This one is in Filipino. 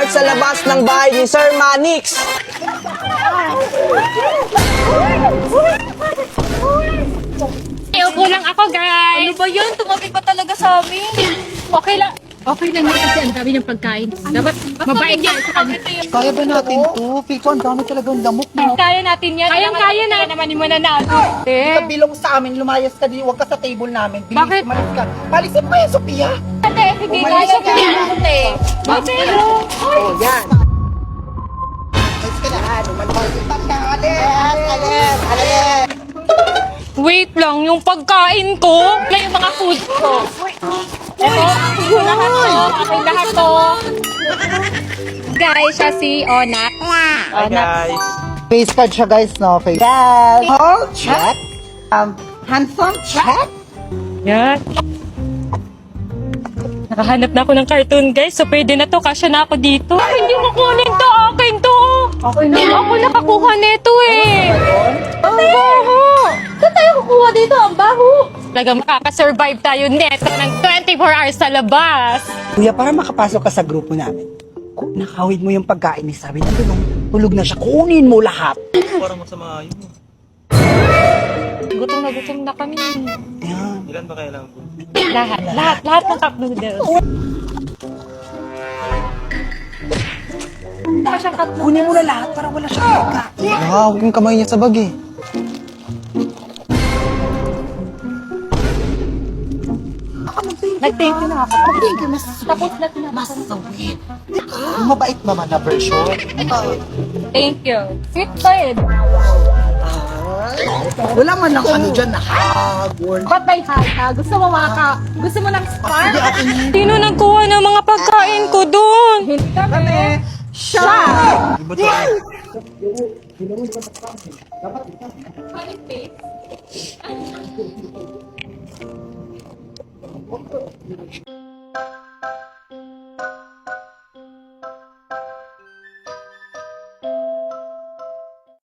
sa labas ng bahay ni Sir Manix. Upo lang ako, guys. Ano ba yun? Tumabi pa talaga sa amin. Okay lang. Okay lang yun kasi ang dami ng pagkain. Dapat mabait tayo sa kanya. Kaya ba natin to? Pico, ang dami talagang lamok na. Kaya natin yan. Kaya na. Naman yung mananalo. Bilong sa amin, lumayas ka din. Huwag ka sa table namin. Bilis, Bakit? umalis ka. Palisin mo yan, Sophia. Ate, sige. Umalis Kaya ka. na. Bakit? Oh, yan. Alis ka na. Lumalapag ka. Alis. Wait lang, yung pagkain ko. Yung mga food ko. Ito, lahat to. Okay, lahat to. Guys, siya si Onak. Hi guys. Face card siya, guys, no? Face. Yes. Oh, check. Handsome, check. Yan. Nakahanap na ako ng cartoon, guys. So, pwede na to. Kasya na ako dito. Hindi mo kunin to. Akin to. Okay na. Ako nakakuha nito eh. Ang baho. Saan tayo kukuha dito? Ang baho. Talagang makakasurvive tayo neto ng 24 hours sa labas. Kuya, para makapasok ka sa grupo namin, nakawid mo yung pagkain ni Sabi. Nandun, tulog na siya. Kunin mo lahat. Parang masama yun. Gutom na kami. Yan. Ilan ba kailangan po? Lahat ng cup noodles. Kunin mo na lahat para wala siyang pagkain. Huwag yung kamay niya sa bag eh. Nag-thank you na ako. Thank you, mas Tapos na tinapos. mas sweet. Mabait naman na version. Thank you. Sweet pa eh. Wala man lang ano dyan na hagon. Ba't may hata? Gusto mo Gusto mo ng spark? Sige, akin yun. Sino nagkuha ng mga pagkain ko doon? Kami. Siya! Iba to.